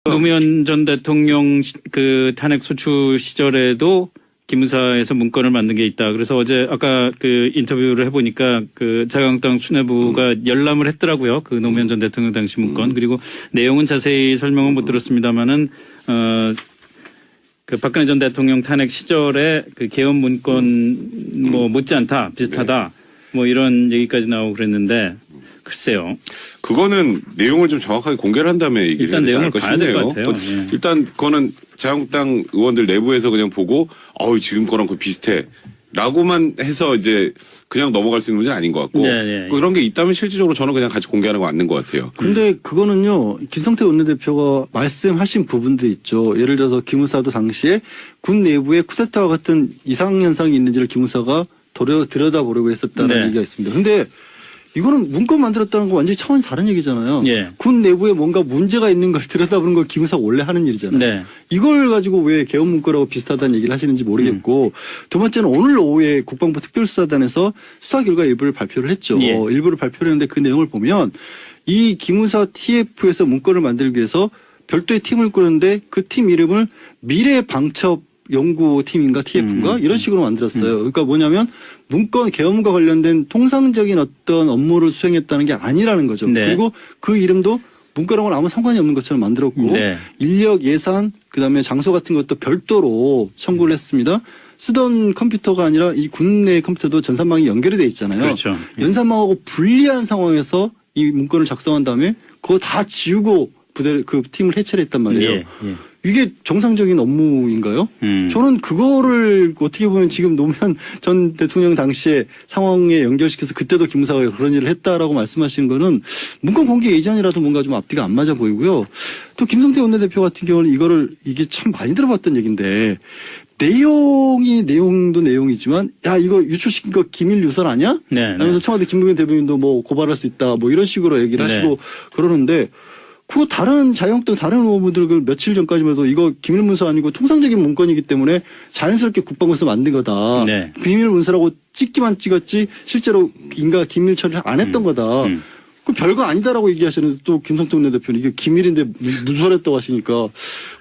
노무현 전 대통령 그 탄핵 소추 시절에도 기무사에서 문건을 만든 게 있다. 그래서 어제 아까 그 인터뷰를 해보니까 그 자유한국당 수뇌부가 열람을 했더라고요. 그 노무현 전 대통령 당시 문건. 그리고 내용은 자세히 설명은 못 들었습니다만은 그 박근혜 전 대통령 탄핵 시절에 그 개헌 문건 뭐 못지않다, 비슷하다, 뭐 이런 얘기까지 나오고 그랬는데 글쎄요. 그거는 내용을 좀 정확하게 공개를 한 다음에 얘기를 일단 해야 내용을 되지 봐야 될 것 않을까 같아요. 싶네요. 예. 일단 그거는 자유한국당 의원들 내부에서 그냥 보고 지금 거랑 그 비슷해. 라고만 해서 이제 그냥 넘어갈 수 있는 문제는 아닌 것 같고 그런 게 있다면 실질적으로 저는 그냥 같이 공개하는 거 맞는 것 같아요. 근데 그거는요, 김성태 원내대표가 말씀하신 부분도 있죠. 예를 들어서 기무사도 당시에 군 내부에 쿠데타와 같은 이상현상이 있는지를 기무사가 들여다보려고 했었다는 얘기가 있습니다. 근데 이거는 문건 만들었다는 거 완전히 차원이 다른 얘기잖아요. 예. 군 내부에 뭔가 문제가 있는 걸 들여다보는 걸 기무사가 원래 하는 일이잖아요. 네. 이걸 가지고 왜 개헌 문건하고 비슷하다는 얘기를 하시는지 모르겠고 두 번째는 오늘 오후에 국방부 특별수사단에서 수사 결과 일부를 발표를 했죠. 예. 일부를 발표를 했는데 그 내용을 보면 이 기무사 TF에서 문건을 만들기 위해서 별도의 팀을 꾸렸는데 그 팀 이름을 미래방첩 연구팀인가 TF인가 이런 식으로 만들었어요. 그러니까 뭐냐면 문건 개헌과 관련된 통상적인 어떤 업무를 수행했다는 게 아니라는 거죠. 네. 그리고 그 이름도 문건하고는 아무 상관이 없는 것처럼 만들었고 네. 인력 예산 그다음에 장소 같은 것도 별도로 청구를 했습니다. 쓰던 컴퓨터가 아니라 이 군내 컴퓨터도 전산망이 연결이 돼 있잖아요. 그렇죠. 연산망하고 분리한 상황에서 이 문건을 작성한 다음에 그거 다 지우고 그 팀을 해체를 했단 말이에요. 예. 이게 정상적인 업무인가요? 저는 그거를 어떻게 보면 지금 노무현 전 대통령 당시에 상황에 연결시켜서 그때도 기무사가 그런 일을 했다라고 말씀하시는 거는 문건 공개 이전이라도 뭔가 좀 앞뒤가 안 맞아 보이고요. 또 김성태 원내대표 같은 경우는 이게 참 많이 들어봤던 얘기인데 내용도 내용이지만 야 이거 유출시킨 거 기밀 유설 아니야? 네. 하면서 청와대 김부겸 대변인도 뭐 고발할 수 있다 뭐 이런 식으로 얘기를 하시고 그러는데 그 다른 자유한국당 다른 의원분들 그 며칠 전까지만 해도 이거 기밀문서 아니고 통상적인 문건이기 때문에 자연스럽게 국방부에서 만든 거다. 네. 비밀문서라고 찍기만 찍었지 실제로 인가 기밀 처리를 안 했던 거다. 그 별거 아니다라고 얘기하시는데 또 김성태 원내대표는 이게 기밀인데 누설했다고 하시니까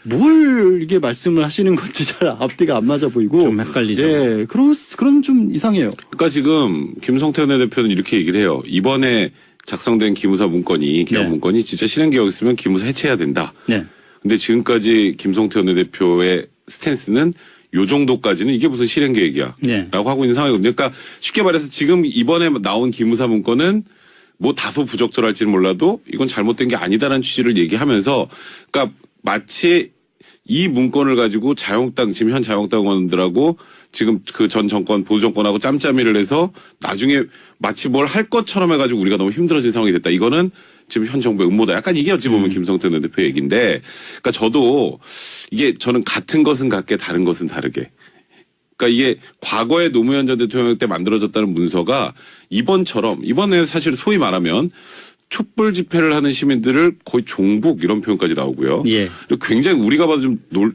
뭘 이게 말씀을 하시는 건지 잘 앞뒤가 안 맞아 보이고 좀 헷갈리죠. 예, 그런 좀 이상해요. 그러니까 지금 김성태 원내대표는 이렇게 얘기를 해요. 이번에 작성된 기무사 문건이 개헌 문건이 진짜 실행계획이었으면 기무사 해체해야 된다. 네. 근데 지금까지 김성태 원내대표의 스탠스는 요 정도까지는 이게 무슨 실행계획이야. 네. 라고 하고 있는 상황이거든요. 그러니까 쉽게 말해서 지금 이번에 나온 기무사 문건은 뭐 다소 부적절할지는 몰라도 이건 잘못된 게 아니다라는 취지를 얘기하면서 그러니까 마치 이 문건을 가지고 지금 현 자유한국당 의원들하고 지금 그 전 정권 보수 정권하고 짬짬이를 해서 나중에 마치 뭘 할 것처럼 해가지고 우리가 너무 힘들어진 상황이 됐다. 이거는 지금 현 정부의 음모다. 약간 이게 어찌 보면 김성태 대표 얘기인데, 그러니까 저도 저는 같은 것은 같게 다른 것은 다르게. 그러니까 이게 과거에 노무현 전 대통령 때 만들어졌다는 문서가 이번에 사실 소위 말하면 촛불 집회를 하는 시민들을 거의 종북 이런 표현까지 나오고요. 예. 그리고 굉장히 우리가 봐도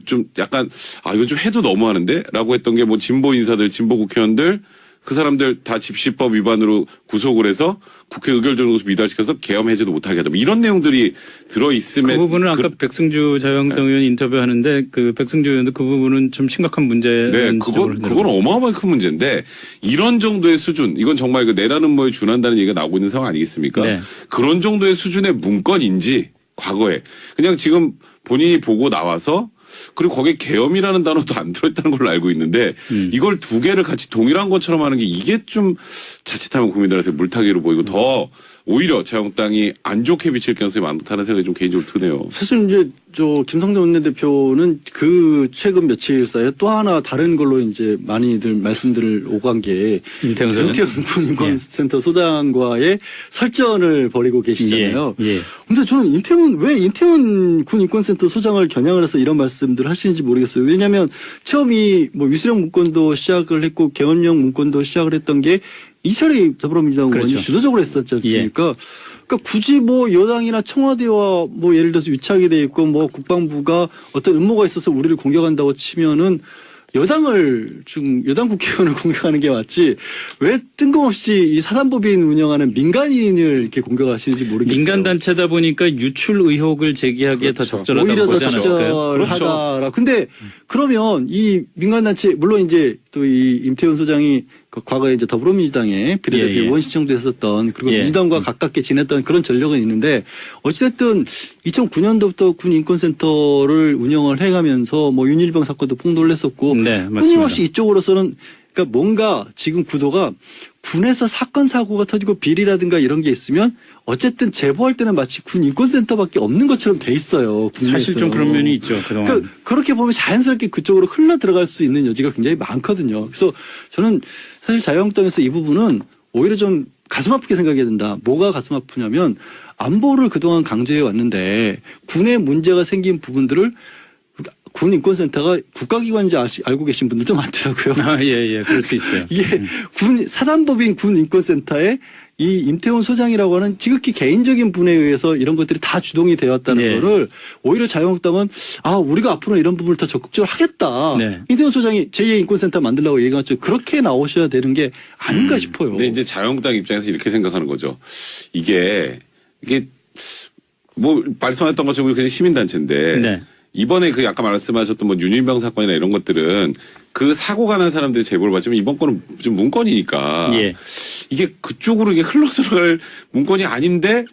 좀 약간 이건 좀 해도 너무하는데? 라고 했던 게 뭐 진보 인사들, 진보 국회의원들 그 사람들 다 집시법 위반으로 구속을 해서 국회 의결적으로 미달시켜서 계엄 해제도 못하게 하자. 뭐 이런 내용들이 들어있음에. 그 부분은 아까 백승주 자유한국당 의원 인터뷰하는데 그 백승주 의원도 그 부분은 좀 심각한 문제라는 네, 그건 어마어마하게 큰 문제인데 이런 정도의 수준, 이건 정말 그 내라는 뭐에 준한다는 얘기가 나오고 있는 상황 아니겠습니까? 네. 그런 정도의 수준의 문건인지 과거에 그냥 지금 본인이 보고 나와서 그리고 거기에 계엄이라는 단어도 안 들어있다는 걸로 알고 있는데 이걸 두 개를 같이 동일한 것처럼 하는 게 이게 좀 자칫하면 국민들한테 물타기로 보이고 더 오히려 자유한국당이 안 좋게 비칠 가능성이 많다는 생각이 좀 개인적으로 드네요. 사실 이제 김성태 원내대표는 그 최근 며칠 사이에 또 하나 다른 걸로 이제 많이들 말씀들을 오간 게 임태훈 군인권센터 소장과의 설전을 벌이고 계시잖아요. 근데 저는 왜 임태훈 군인권센터 소장을 겨냥을 해서 이런 말씀들을 하시는지 모르겠어요. 왜냐하면 처음 뭐 위수령 문건도 시작을 했고 개헌령 문건도 시작을 했던 게 이철희 더불어민주당 의원이 주도적으로 했었지 않습니까? 그러니까 굳이 뭐 여당이나 청와대와 뭐 예를 들어서 유착이 돼 있고 뭐 국방부가 어떤 음모가 있어서 우리를 공격한다고 치면은 여당 국회의원을 공격하는 게 맞지 왜 뜬금없이 이 사단법인 운영하는 민간인을 이렇게 공격하시는지 모르겠어요. 민간 단체다 보니까 유출 의혹을 제기하기에 그렇죠. 더 적절하다고 오히려 더 보지 않았을까요? 적절하다. 근데 그러면 이 민간 단체 물론 이제 또 이 임태훈 소장이 과거에 이제 더불어민주당의 비례대표 예, 예. 의원시청도 했었던 그리고 예. 민주당과 가깝게 지냈던 그런 전력은 있는데 어찌됐든 2009년도부터 군인권센터를 운영을 해가면서 뭐 윤일병 사건도 폭로를 했었고 네, 맞습니다. 끊임없이 이쪽으로서는 그러니까 뭔가 지금 구도가 군에서 사건 사고가 터지고 비리라든가 이런 게 있으면 어쨌든 제보할 때는 마치 군 인권센터밖에 없는 것처럼 돼 있어요. 사실 좀 그런 면이 있죠. 그동안. 그렇게 보면 자연스럽게 그쪽으로 흘러 들어갈 수 있는 여지가 굉장히 많거든요. 그래서 저는 사실 자유한국당에서 이 부분은 오히려 좀 가슴 아프게 생각해야 된다. 뭐가 가슴 아프냐면 안보를 그동안 강조해 왔는데 군에 문제가 생긴 부분들을 군 인권센터가 국가기관인지 알고 계신 분들 좀 많더라고요. 아, 예, 그럴 수 있어요. 이게 사단법인 군 인권센터에 이 임태훈 소장이라고 하는 지극히 개인적인 분에 의해서 이런 것들이 다 주동이 되었다는 네. 거를 오히려 자유한국당은 우리가 앞으로 이런 부분을 더 적극적으로 하겠다. 네. 임태훈 소장이 제2의 인권센터 만들려고 얘기했죠. 그렇게 나오셔야 되는 게 아닌가 싶어요. 근데 이제 자유한국당 입장에서 이렇게 생각하는 거죠. 이게 뭐 말씀하셨던 것처럼 그냥 시민단체인데 네. 이번에 그 아까 말씀하셨던 뭐 윤일병 사건이나 이런 것들은 그 사고가 난 사람들이 제보를 받지만 이번 건은 좀 문건이니까 예. 이게 그쪽으로 이게 흘러 들어갈 문건이 아닌데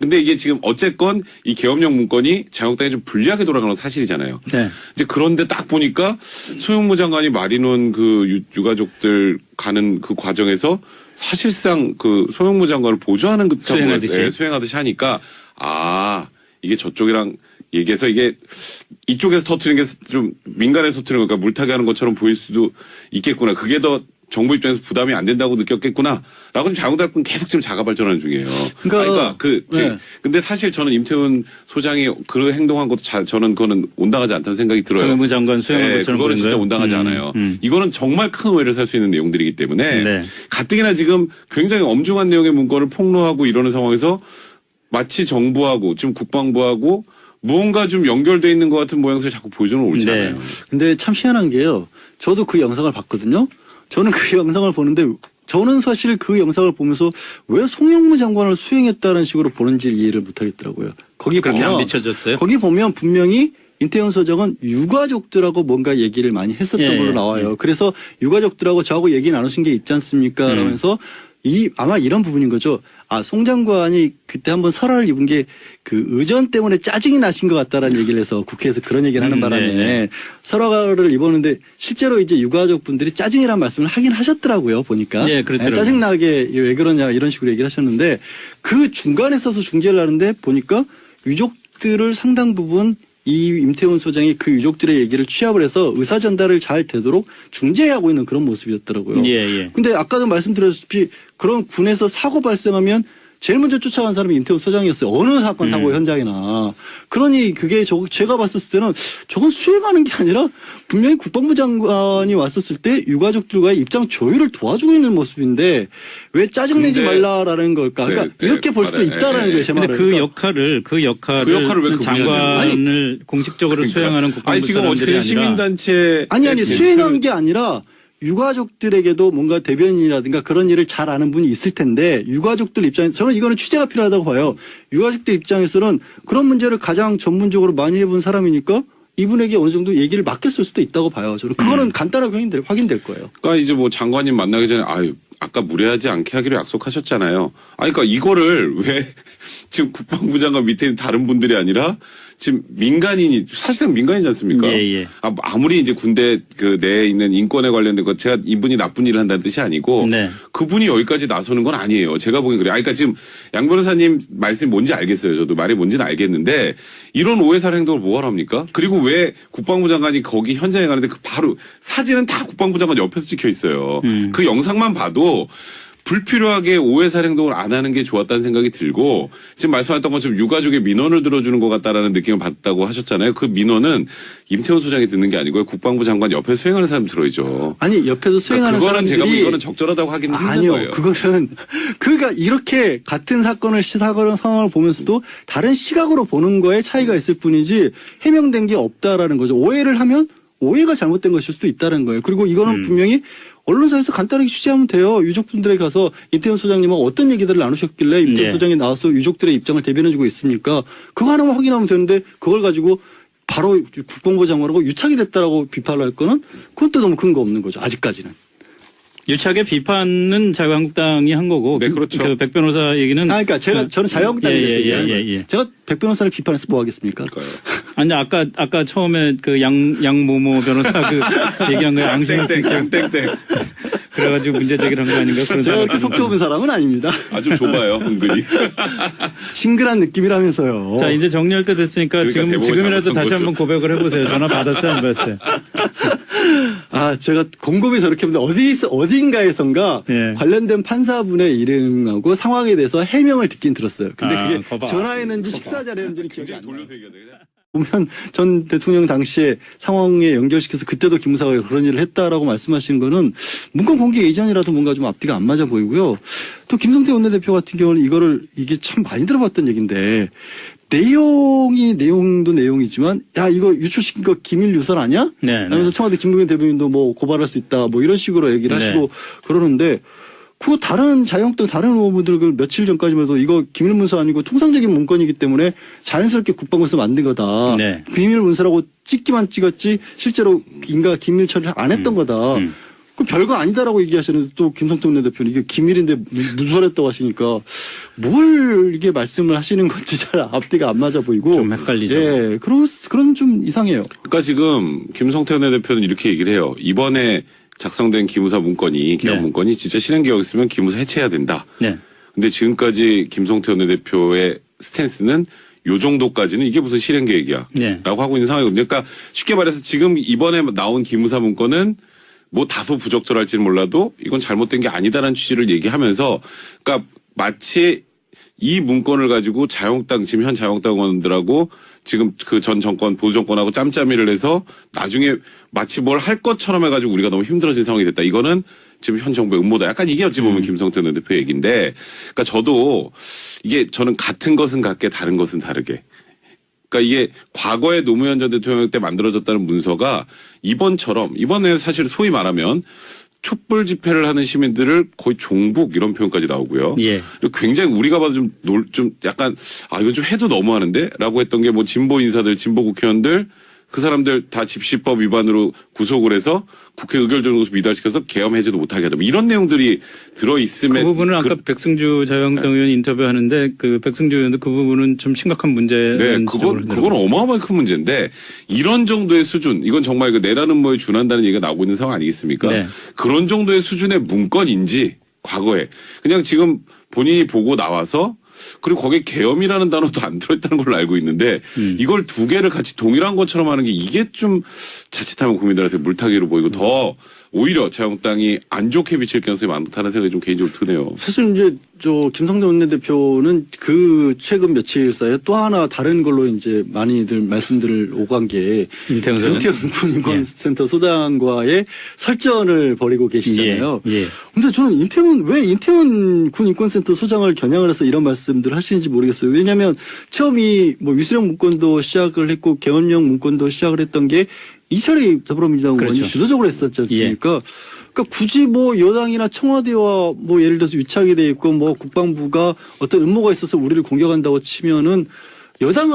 근데 이게 지금 어쨌건 이 계엄령 문건이 자유한국당에 좀 불리하게 돌아가는 건 사실이잖아요. 네. 이제 그런데 딱 보니까 소영무 장관이 마리논 그 유가족들 가는 그 과정에서 사실상 그 소영무 장관을 보조하는 그 수행하듯이 하니까 이게 저쪽이랑 얘기해서 이게 이쪽에서 터트리는 게 좀 민간에서 터트리는 거니까 물타기 하는 것처럼 보일 수도 있겠구나. 그게 더 정부 입장에서 부담이 안 된다고 느꼈겠구나. 라고 자유한국당은 계속 지금 자가 발전하는 중이에요. 네. 근데 사실 저는 임태훈 소장이 그 행동한 것도 저는 그거는 온당하지 않다는 생각이 들어요. 소영무 장관 수행한 것처럼 그거는 진짜 보이는가요? 온당하지 않아요. 이거는 정말 큰 오해를 살 수 있는 내용들이기 때문에 네. 가뜩이나 지금 굉장히 엄중한 내용의 문건을 폭로하고 이러는 상황에서 마치 정부하고 지금 국방부하고 무언가 좀 연결돼 있는 것 같은 모양새를 자꾸 보여주는 옳지 않아요. 네. 근데 참 희한한 게요. 저도 그 영상을 봤거든요. 저는 그 영상을 보는데 저는 사실 그 영상을 보면서 왜 송영무 장관을 수행했다는 식으로 보는지 이해를 못하겠더라고요. 거기 그렇게 안 보면 비춰졌어요? 거기 보면 분명히 임태훈 소장은 유가족들하고 뭔가 얘기를 많이 했었던 걸로 나와요. 그래서 유가족들하고 저하고 얘기 나누신 게 있지 않습니까? 라면서 아마 이런 부분인 거죠. 송 장관이 그때 한번 설화를 입은 게 그 의전 때문에 짜증이 나신 것 같다라는 얘기를 해서 국회에서 그런 얘기를 하는 바람에 네. 설화를 입었는데 실제로 이제 유가족 분들이 짜증이란 말씀을 하긴 하셨더라고요. 보니까. 네, 그렇더라고요. 짜증나게 왜 그러냐 이런 식으로 얘기를 하셨는데 그 중간에 서서 중재를 하는데 보니까 유족들을 상당 부분 이 임태훈 소장이 그 유족들의 얘기를 취합을 해서 의사 전달을 잘 되도록 중재하고 있는 그런 모습이었더라고요. 예. 근데 아까도 말씀드렸다시피 그런 군에서 사고 발생하면 제일 먼저 쫓아간 사람이 임태훈 소장이었어요. 어느 사건 사고 현장이나. 그러니 그게 제가 봤었을 때는 저건 수행하는 게 아니라 분명히 국방부 장관이 왔었을 때 유가족들과의 입장 조율을 도와주고 있는 모습인데 왜 짜증내지 말라라는 걸까? 그러니까 이렇게 볼 수도 있다라는 거예요. 제 말은. 근데 그 역할을 왜 그분이 장관을 공식적으로 수행하는 국방부 지금 사람들이 어떻게 아니라 시민단체 아니 수행한 게 아니라 유가족들에게도 뭔가 대변인이라든가 그런 일을 잘 아는 분이 있을 텐데 유가족들 입장에서 저는 이거는 취재가 필요하다고 봐요. 유가족들 입장에서는 그런 문제를 가장 전문적으로 많이 해본 사람이니까 이분에게 어느 정도 얘기를 맡겼을 수도 있다고 봐요. 저는 그거는 간단하게 확인될 거예요. 그러니까 이제 뭐 장관님 만나기 전에 아까 무례하지 않게 하기로 약속하셨잖아요. 그러니까 이거를 왜 지금 국방부 장관 밑에 있는 다른 분들이 아니라 지금 민간인이 사실상 민간이지 않습니까? 예. 아무리 이제 군대 그 내에 있는 인권에 관련된 것 제가 이분이 나쁜 일을 한다는 뜻이 아니고 네. 그분이 여기까지 나서는 건 아니에요. 제가 보기엔 그래요. 그러니까 지금 양 변호사님 말씀이 뭔지 알겠어요. 저도 말이 뭔지는 알겠는데 이런 오해살 행동을 뭐하러 합니까? 그리고 왜 국방부 장관이 거기 현장에 가는데 그 바로 사진은 다 국방부 장관 옆에서 찍혀 있어요. 그 영상만 봐도 불필요하게 오해살 행동을 안 하는 게 좋았다는 생각이 들고 지금 말씀하셨던 것처럼 유가족의 민원을 들어주는 것 같다라는 느낌을 받았다고 하셨잖아요. 그 민원은 임태훈 소장이 듣는 게 아니고요. 국방부 장관 옆에 수행하는 사람 들어있죠. 아니 옆에서 수행하는 그거는 사람들이 제가 보기 이거는 적절하다고 하기는 힘든 아니요. 거예요. 그거는 그러니까 이렇게 같은 사건을 상황을 보면서도 다른 시각으로 보는 거에 차이가 있을 뿐이지 해명된 게 없다라는 거죠. 오해를 하면 오해가 잘못된 것일 수도 있다는 거예요. 그리고 이거는 분명히 언론사에서 간단하게 취재하면 돼요. 유족분들에 가서 임태훈 소장님하고 어떤 얘기들을 나누셨길래 임태훈 소장이 나와서 유족들의 입장을 대변해주고 있습니까? 그거 하나만 확인하면 되는데 그걸 가지고 바로 국방부 장관하고 유착이 됐다라고 비판을 할 거는 그건 또 너무 근거 없는 거죠. 아직까지는. 유착의 비판은 자유한국당이 한 거고. 네, 그렇죠. 그 백 변호사 얘기는. 그러니까 저는 자유한국당에 대해서 얘기하는 거예요. 예. 제가 백 변호사를 비판해서 뭐 하겠습니까? 아니 아까 처음에 그 양모모 변호사 그 얘기한 거에 앙심 땡땡. 그래가지고 문제 제기를 한 거 아닌가 그런 제가 그렇게 속 좁은 사람은 아닙니다. 아주 좁아요, 은근히. 싱글한 느낌이라면서요. 자 이제 정리할 때 됐으니까 그러니까 지금이라도 다시 거죠. 한번 고백을 해보세요. 전화 받았어요, 안 받았어요? 제가 곰곰이 저렇게 보는데 어딘가에선가 예. 관련된 판사분의 이름하고 상황에 대해서 해명을 듣긴 들었어요. 근데 그게 거봐. 전화했는지 식사 자리였는지 기억이 안 나요. 돌려서 얘기해야 되겠네. 보면 전 대통령 당시에 상황에 연결시켜서 그때도 기무사가 그런 일을 했다라고 말씀하시는 거는 문건 공개 이전이라도 뭔가 좀 앞뒤가 안 맞아 보이고요. 또 김성태 원내대표 같은 경우는 이게 참 많이 들어봤던 얘기인데 내용도 내용이지만 야 이거 유출시킨 거 기밀 유설 아니야? 네. 하면서 청와대 김부겸 대변인도 뭐 고발할 수 있다 뭐 이런 식으로 얘기를 하시고 그러는데 그 다른 자유한국당 다른 의원분들 그 며칠 전까지만 해도 이거 기밀문서 아니고 통상적인 문건이기 때문에 자연스럽게 국방부에서 만든 거다. 네. 비밀문서라고 찍기만 찍었지 실제로 인가 기밀 처리를 안 했던 거다. 그 별거 아니다라고 얘기하시는데 또 김성태 원내대표는 이게 기밀인데 무설했다고 하시니까 뭘 이게 말씀을 하시는 건지 잘 앞뒤가 안 맞아 보이고 좀 헷갈리죠. 예, 그런 좀 이상해요. 그러니까 지금 김성태 원내대표는 이렇게 얘기를 해요. 이번에 작성된 기무사 문건이 개혁 네. 문건이 진짜 실행 개혁이었으면 기무사 해체해야 된다. 네. 근데 지금까지 김성태 원내대표의 스탠스는 요 정도까지는 이게 무슨 실행 계획이야. 네. 라고 하고 있는 상황이거든요. 그러니까 쉽게 말해서 지금 이번에 나온 기무사 문건은 뭐 다소 부적절할지는 몰라도 이건 잘못된 게 아니다라는 취지를 얘기하면서 그러니까 마치 이 문건을 가지고 지금 현 자유한국당 의원들하고 지금 그 전 정권 보수 정권하고 짬짬이를 해서 나중에 마치 뭘 할 것처럼 해가지고 우리가 너무 힘들어진 상황이 됐다. 이거는 지금 현 정부의 음모다. 약간 이게 어찌 보면 김성태 원내대표 얘기인데, 그러니까 저는 같은 것은 같게 다른 것은 다르게. 그러니까 이게 과거에 노무현 전 대통령 때 만들어졌다는 문서가 이번에 사실 소위 말하면 촛불 집회를 하는 시민들을 거의 종북 이런 표현까지 나오고요. 예. 그리고 굉장히 우리가 봐도 좀 약간 이건 좀 해도 너무하는데? 라고 했던 게 뭐 진보 인사들, 진보 국회의원들 그 사람들 다 집시법 위반으로 구속을 해서 국회 의결적으로 미달시켜서 계엄 해제도 못하게 하자. 뭐 이런 내용들이 들어있음에. 그 부분은 아까 백승주 자유한국당 의원 인터뷰하는데 그 백승주 의원도 그 부분은 좀 심각한 문제라는 네, 그건 어마어마하게 큰 문제인데 이런 정도의 수준, 이건 정말 그 내라는 뭐에 준한다는 얘기가 나오고 있는 상황 아니겠습니까? 네. 그런 정도의 수준의 문건인지 과거에 그냥 지금 본인이 보고 나와서 그리고 거기에 계엄이라는 단어도 안 들어있다는 걸로 알고 있는데 이걸 두 개를 같이 동일한 것처럼 하는 게 이게 좀 자칫하면 국민들한테 물타기로 보이고 더 오히려 자유한국당이 안 좋게 비칠 가능성이 많다는 생각이 좀 개인적으로 드네요. 사실 이제 김성태 원내대표는 그 최근 며칠 사이에 또 하나 다른 걸로 이제 많이들 말씀들을 오간 게 임태훈 군 인권센터 소장과의 설전을 벌이고 계시잖아요. 예. 근데 저는 임태훈 군 인권센터 소장을 겨냥을 해서 이런 말씀들을 하시는지 모르겠어요. 왜냐하면 처음이 뭐 위수령 문건도 시작을 했고 개헌령 문건도 시작을 했던 게 이철희 더불어민주당 의원이 그렇죠. 주도적으로 했었지 않습니까? 그러니까 굳이 뭐 여당이나 청와대와 뭐 예를 들어서 유착이 돼 있고 뭐 국방부가 어떤 음모가 있어서 우리를 공격한다고 치면은 여당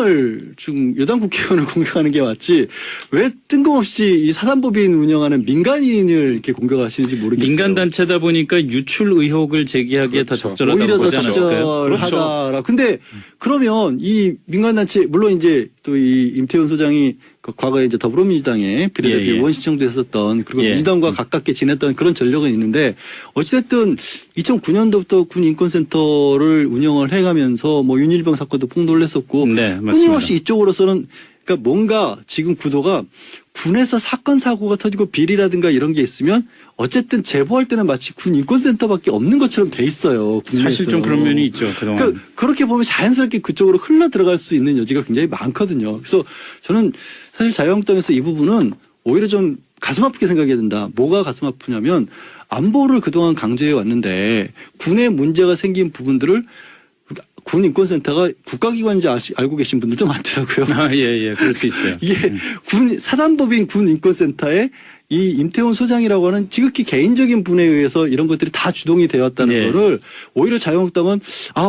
국회의원을 공격하는 게 맞지 왜 뜬금없이 이 사단법인 운영하는 민간인을 이렇게 공격하시는지 모르겠어요. 민간 단체다 보니까 유출 의혹을 제기하기에 더 적절하다고 오히려 더 보지 않았을까요? 적절하다라. 근데 그러면 이 민간 단체 물론 이제 또 이 임태훈 소장이 과거에 이제 더불어민주당의 비례대표 의원 신청도 했었던 그리고 민주당과 가깝게 지냈던 그런 전력은 있는데 어찌됐든 2009년도부터 군 인권센터를 운영을 해가면서 뭐 윤일병 사건도 폭로를 했었고 끊임없이 이쪽으로서는 그러니까 뭔가 지금 구도가 군에서 사건 사고가 터지고 비리라든가 이런 게 있으면 어쨌든 제보할 때는 마치 군 인권센터밖에 없는 것처럼 돼 있어요. 국내에서. 사실 좀 그런 면이 있죠. 그동안. 그러니까 그렇게 보면 자연스럽게 그쪽으로 흘러 들어갈 수 있는 여지가 굉장히 많거든요. 그래서 저는 사실 자유한국당에서 이 부분은 오히려 좀 가슴 아프게 생각해야 된다. 뭐가 가슴 아프냐면 안보를 그동안 강조해 왔는데 군에 문제가 생긴 부분들을 군인권센터가 국가기관인지 알고 계신 분들도 많더라고요. 아, 예, 그럴 수 있어요. 이게 사단법인 군인권센터에 이 임태훈 소장이라고 하는 지극히 개인적인 분에 의해서 이런 것들이 다 주동이 되었다는 네. 거를 오히려 자유한국당은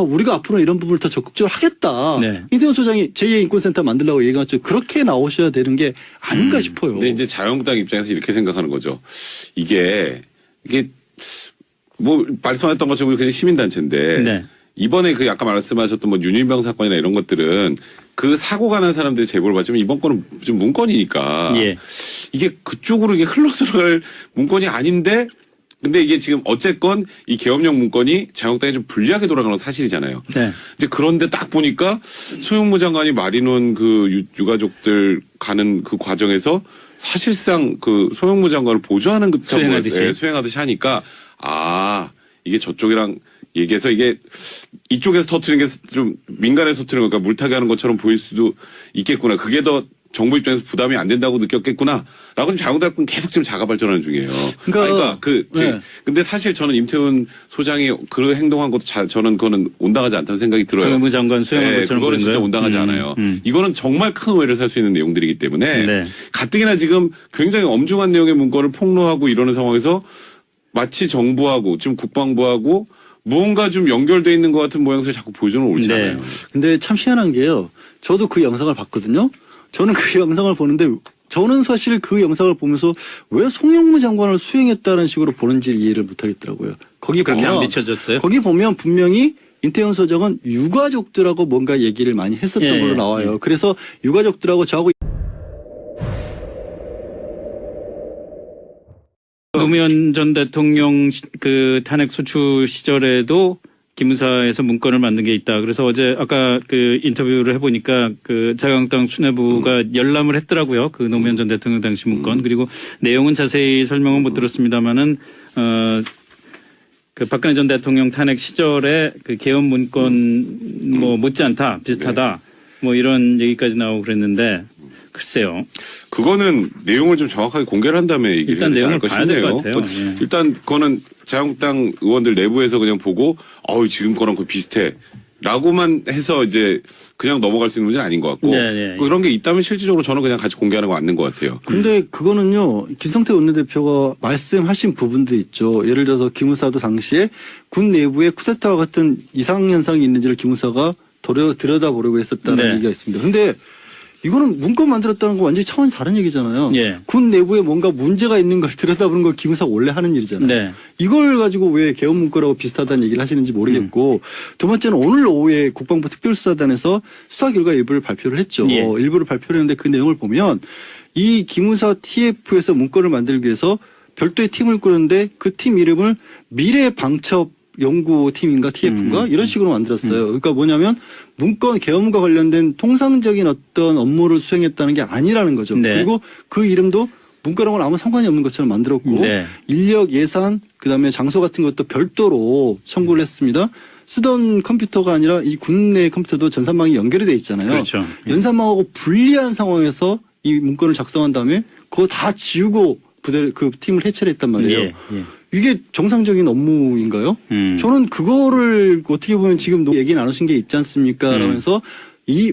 우리가 앞으로 이런 부분을 더 적극적으로 하겠다. 네. 임태훈 소장이 제2의 인권센터 만들라고 얘기했죠. 그렇게 나오셔야 되는 게 아닌가 싶어요. 근데 이제 자유한국당 입장에서 이렇게 생각하는 거죠. 이게 뭐 말씀하셨던 것처럼 그냥 시민단체인데 네. 이번에 그 아까 말씀하셨던 뭐 윤일병 사건이나 이런 것들은 그 사고가 난 사람들이 제보를 받지만 이번 건은 좀 문건이니까 예. 이게 그쪽으로 이게 흘러 들어갈 문건이 아닌데 근데 이게 지금 어쨌건 이 계엄령 문건이 자유한국당에 좀 불리하게 돌아가는 건 사실이잖아요. 네. 이제 그런데 딱 보니까 소영무 장관이 마린원 그 유가족들 가는 그 과정에서 사실상 그 소영무 장관을 보조하는 듯한 수행하듯이 하니까 이게 저쪽이랑 얘기해서 이게 이쪽에서 터트리는 게 좀 민간에서 터트리는 거니까 물타기 하는 것처럼 보일 수도 있겠구나. 그게 더 정부 입장에서 부담이 안 된다고 느꼈겠구나. 라고 자유한국당은 계속 지금 자가 발전하는 중이에요. 네. 근데 사실 저는 임태훈 소장이 그 행동한 것도 저는 그거는 온당하지 않다는 생각이 들어요. 소영무 장관 수행한 것처럼 그거는 진짜 보이는 온당하지 않아요. 이거는 정말 큰 오해를 살 수 있는 내용들이기 때문에 네. 가뜩이나 지금 굉장히 엄중한 내용의 문건을 폭로하고 이러는 상황에서 마치 정부하고 지금 국방부하고 무언가 좀 연결돼 있는 것 같은 모양새를 자꾸 보여주는 옳지 네. 않아요. 근데 참 희한한 게요. 저도 그 영상을 봤거든요. 저는 그 영상을 보는데 저는 사실 그 영상을 보면서 왜 송영무 장관을 수행했다는 식으로 보는지 이해를 못하겠더라고요. 거기 그렇게 보면 안 비춰졌어요? 거기 보면 분명히 임태훈 소장은 유가족들하고 뭔가 얘기를 많이 했었던 걸로 나와요. 그래서 유가족들하고 저하고 노무현 전 대통령 그 탄핵 소추 시절에도 기무사에서 문건을 만든 게 있다. 그래서 어제 아까 그 인터뷰를 해보니까 그 자유한국당 수뇌부가 열람을 했더라고요. 그 노무현 전 대통령 당시 문건. 그리고 내용은 자세히 설명은 못 들었습니다만은 그 박근혜 전 대통령 탄핵 시절에 그 개헌 문건 뭐 못지않다, 비슷하다. 뭐 이런 얘기까지 나오고 그랬는데 글쎄요. 그거는 내용을 좀 정확하게 공개를 한 다음에 얘기를 일단 해야 내용을 될 봐야 될 것 것인데요. 같아요. 예. 일단 그거는 자유한국당 의원들 내부에서 그냥 보고 지금 거랑 거의 비슷해. 라고만 해서 이제 그냥 넘어갈 수 있는 문제는 아닌 것 같고 네. 그런 게 있다면 실질적으로 저는 그냥 같이 공개하는 거 맞는 것 같아요. 근데 그거는요, 김성태 원내대표가 말씀하신 부분들이 있죠. 예를 들어서 기무사도 당시에 군 내부에 쿠데타와 같은 이상현상이 있는지를 기무사가 들여다보려고 했었다는 네. 얘기가 있습니다. 근데 이거는 문건 만들었다는 거 완전히 차원이 다른 얘기잖아요. 예. 군 내부에 뭔가 문제가 있는 걸 들여다보는 걸 기무사가 원래 하는 일이잖아요. 네. 이걸 가지고 왜 개헌 문건하고 비슷하다는 얘기를 하시는지 모르겠고 두 번째는 오늘 오후에 국방부 특별수사단에서 수사 결과 일부를 발표를 했죠. 예. 일부를 발표를 했는데 그 내용을 보면 이 기무사 TF에서 문건을 만들기 위해서 별도의 팀을 꾸렸는데 그 팀 이름을 미래방첩 연구팀인가 TF인가 이런 식으로 만들었어요. 그러니까 뭐냐면 문건 개헌과 관련된 통상적인 어떤 업무를 수행했다는 게 아니라는 거죠. 네. 그리고 그 이름도 문건하고는 아무 상관이 없는 것처럼 만들었고 네. 인력 예산 그다음에 장소 같은 것도 별도로 청구를 했습니다. 쓰던 컴퓨터가 아니라 이 군 내 컴퓨터도 전산망이 연결이 돼 있잖아요. 그렇죠. 연산망하고 분리한 상황에서 이 문건을 작성한 다음에 그거 다 지우고 그 팀을 해체를 했단 말이에요. 예. 이게 정상적인 업무인가요? 저는 그거를 어떻게 보면 지금 얘기 나누신 게 있지 않습니까? 라면서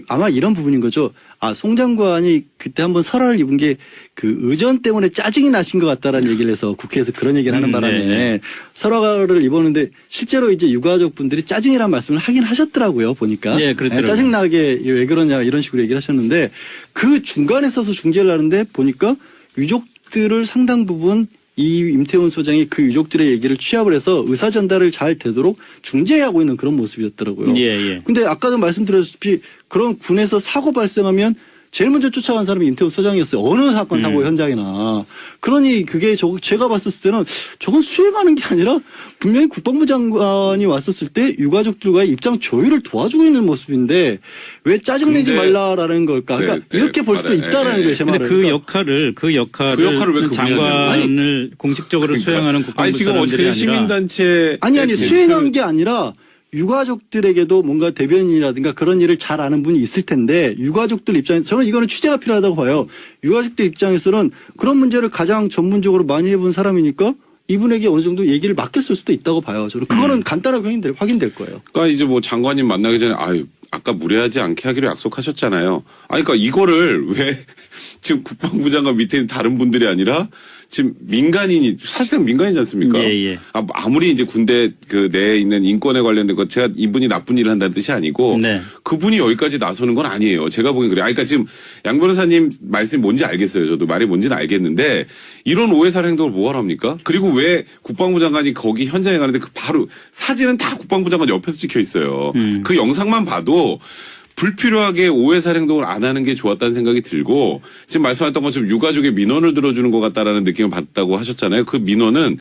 아마 이런 부분인 거죠. 송 장관이 그때 한번 설화를 입은 게 그 의전 때문에 짜증이 나신 것 같다라는 얘기를 해서 국회에서 그런 얘기를 하는 바람에 네. 설화를 입었는데 실제로 이제 유가족 분들이 짜증이라는 말씀을 하긴 하셨더라고요. 보니까. 네, 그렇더라고요. 짜증나게 왜 그러냐 이런 식으로 얘기를 하셨는데 그 중간에 서서 중재를 하는데 보니까 유족들을 상당 부분 이 임태훈 소장이 그 유족들의 얘기를 취합을 해서 의사 전달을 잘 되도록 중재하고 있는 그런 모습이었더라고요. 예. 근데 아까도 말씀드렸다시피 그런 군에서 사고 발생하면 제일 먼저 쫓아간 사람이 임태훈 소장이었어요. 어느 사건 사고 현장이나. 그러니 그게 제가 봤을 때는 저건 수행하는 게 아니라 분명히 국방부 장관이 왔었을 때 유가족들과의 입장 조율을 도와주고 있는 모습인데 왜 짜증내지 말라라는 걸까? 그러니까 이렇게 볼 수도 있다라는 거예요. 제 말은. 근데 그 역할을 그 역할을 왜 그분이 장관을 공식적으로 수행하는 국방부 지금 사람들이 어떻게 아니라 시민단체 아니 수행한 게 아니라 유가족들에게도 뭔가 대변인이라든가 그런 일을 잘 아는 분이 있을 텐데 유가족들 입장에서 저는 이거는 취재가 필요하다고 봐요. 유가족들 입장에서는 그런 문제를 가장 전문적으로 많이 해본 사람이니까 이분에게 어느 정도 얘기를 맡겼을 수도 있다고 봐요. 저는 그거는 간단하게 확인될 거예요. 그러니까 이제 뭐 장관님 만나기 전에 아까 무례하지 않게 하기로 약속하셨잖아요. 그러니까 이거를 왜 지금 국방부 장관 밑에 있는 다른 분들이 아니라 지금 민간인이 사실상 민간이지 않습니까? 예. 아무리 이제 군대 그 내에 있는 인권에 관련된 것 제가 이분이 나쁜 일을 한다는 뜻이 아니고 네. 그분이 여기까지 나서는 건 아니에요. 제가 보기엔 그래요. 그러니까 지금 양 변호사님 말씀이 뭔지 알겠어요. 저도 말이 뭔지는 알겠는데 이런 오해살 행동을 뭐하러 합니까? 그리고 왜 국방부 장관이 거기 현장에 가는데 그 바로 사진은 다 국방부 장관 옆에서 찍혀 있어요. 그 영상만 봐도 불필요하게 오해살 행동을 안 하는 게 좋았다는 생각이 들고 지금 말씀하셨던 것처럼 유가족의 민원을 들어주는 것 같다라는 느낌을 받았다고 하셨잖아요. 그 민원은